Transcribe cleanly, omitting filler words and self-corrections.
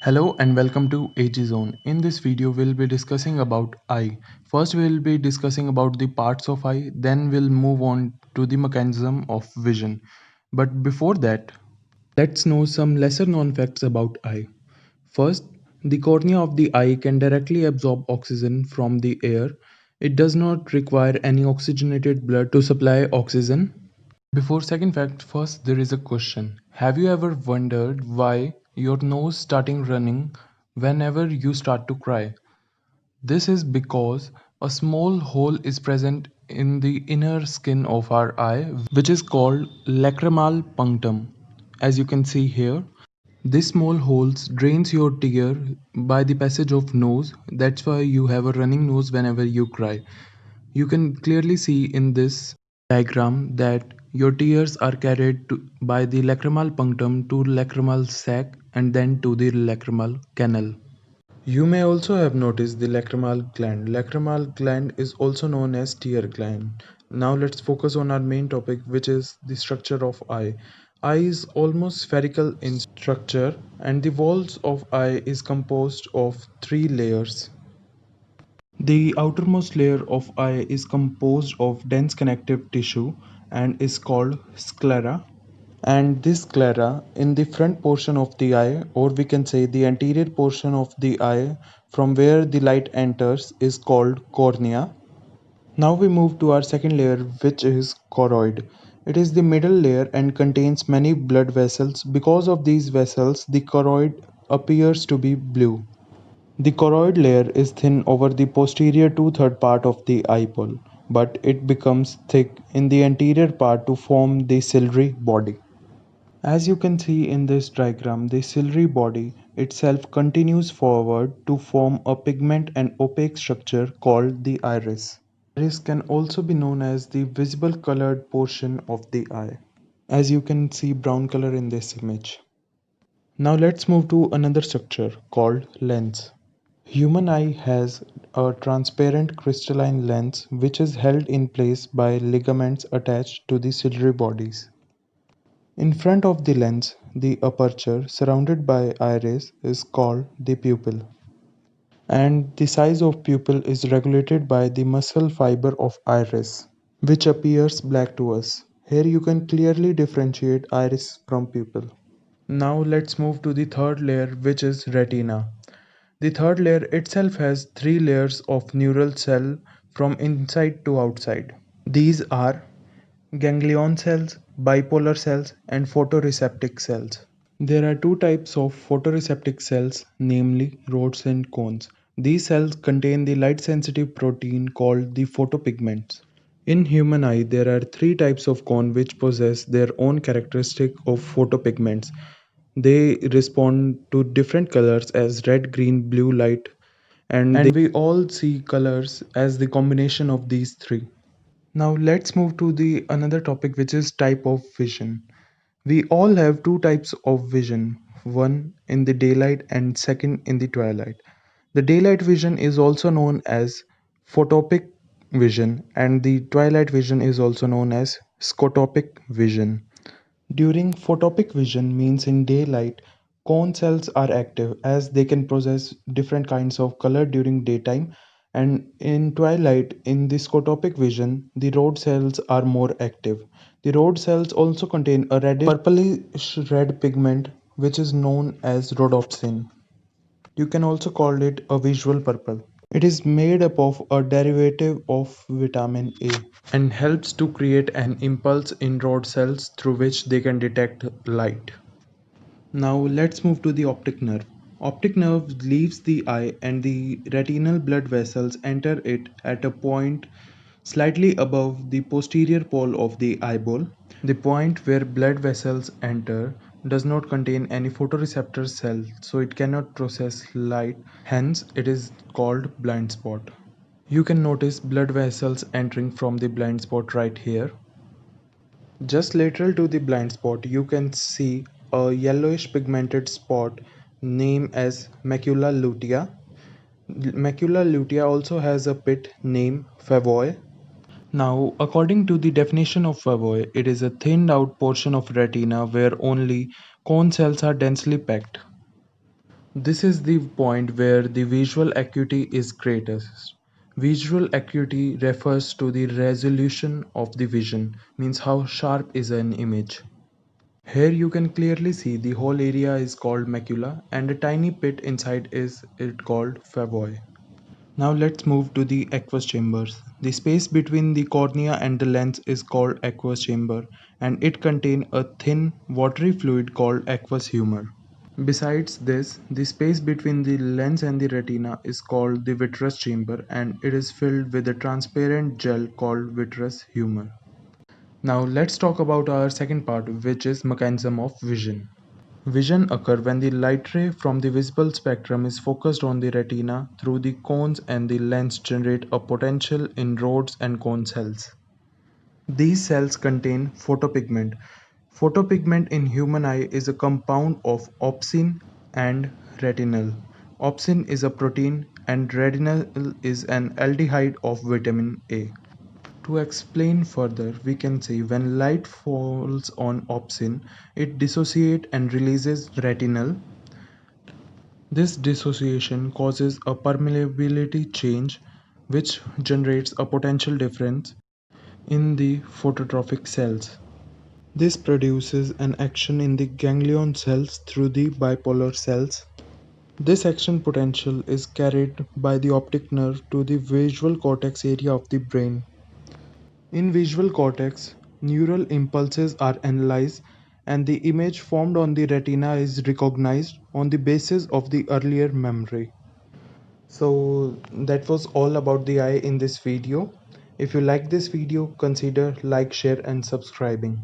Hello and welcome to AG Zone. In this video, we'll be discussing about eye. First, we'll be discussing about the parts of eye, then we'll move on to the mechanism of vision. But before that, let's know some lesser known facts about eye. First, the cornea of the eye can directly absorb oxygen from the air. It does not require any oxygenated blood to supply oxygen. Before second fact, first there is a question. Have you ever wondered why your nose starting running whenever you start to cry? This is because a small hole is present in the inner skin of our eye which is called lacrimal punctum. As you can see here, this small holes drains your tear by the passage of nose. That's why you have a running nose whenever you cry. You can clearly see in this diagram that your tears are carried by the lacrimal punctum to lacrimal sac and then to the lacrimal canal. You may also have noticed the lacrimal gland. Lacrimal gland is also known as tear gland. Now let's focus on our main topic, which is the structure of eye. Eye is almost spherical in structure and the walls of eye is composed of three layers. The outermost layer of eye is composed of dense connective tissue and is called sclera. And this sclera in the front portion of the eye, or we can say the anterior portion of the eye from where the light enters, is called cornea. Now we move to our second layer, which is choroid. It is the middle layer and contains many blood vessels. Because of these vessels, the choroid appears to be blue. The choroid layer is thin over the posterior two-third part of the eyeball, but it becomes thick in the anterior part to form the ciliary body. As you can see in this diagram, the ciliary body itself continues forward to form a pigment and opaque structure called the iris. Iris can also be known as the visible colored portion of the eye, as you can see brown color in this image. Now let's move to another structure called lens. Human eye has a transparent crystalline lens which is held in place by ligaments attached to the ciliary bodies. In front of the lens, the aperture surrounded by iris is called the pupil. And the size of pupil is regulated by the muscle fiber of iris, which appears black to us. Here you can clearly differentiate iris from pupil. Now let's move to the third layer, which is retina. The third layer itself has three layers of neural cell from inside to outside. These are ganglion cells, bipolar cells, and photoreceptic cells. There are two types of photoreceptic cells, namely rods and cones. These cells contain the light sensitive protein called the photopigments. In human eye, there are three types of cone which possess their own characteristic of photopigments. They respond to different colors as red, green, blue light, and we all see colors as the combination of these three. Now let's move to the another topic, which is type of vision. We all have two types of vision, one in the daylight and second in the twilight. The daylight vision is also known as photopic vision and the twilight vision is also known as scotopic vision. During photopic vision means in daylight, cone cells are active as they can process different kinds of color during daytime, and in twilight in the scotopic vision the rod cells are more active. The rod cells also contain a reddish purplish red pigment which is known as rhodopsin. You can also call it a visual purple. It is made up of a derivative of vitamin A and helps to create an impulse in rod cells through which they can detect light. Now let's move to the optic nerve. Optic nerve leaves the eye and the retinal blood vessels enter it at a point slightly above the posterior pole of the eyeball. The point where blood vessels enter does not contain any photoreceptor cell, so it cannot process light, hence it is called blind spot. You can notice blood vessels entering from the blind spot right here. Just lateral to the blind spot, you can see a yellowish pigmented spot named as macula lutea. Macula lutea also has a pit named fovea. Now, according to the definition of fovea, it is a thinned out portion of retina where only cone cells are densely packed. This is the point where the visual acuity is greatest. Visual acuity refers to the resolution of the vision, means how sharp is an image. Here you can clearly see the whole area is called macula and a tiny pit inside is it called fovea. Now let's move to the aqueous chambers. The space between the cornea and the lens is called aqueous chamber and it contains a thin watery fluid called aqueous humor. Besides this, the space between the lens and the retina is called the vitreous chamber and it is filled with a transparent gel called vitreous humor. Now let's talk about our second part, which is mechanism of vision. Vision occurs when the light ray from the visible spectrum is focused on the retina through the cones and the lens generate a potential in rods and cone cells. These cells contain photopigment. Photopigment in human eye is a compound of opsin and retinal. Opsin is a protein and retinal is an aldehyde of vitamin A. To explain further, we can say when light falls on opsin, it dissociates and releases retinal. This dissociation causes a permeability change which generates a potential difference in the phototropic cells. This produces an action in the ganglion cells through the bipolar cells. This action potential is carried by the optic nerve to the visual cortex area of the brain. In visual cortex, neural impulses are analyzed and the image formed on the retina is recognized on the basis of the earlier memory. So that was all about the eye in this video. If you like this video, consider like, share and subscribing.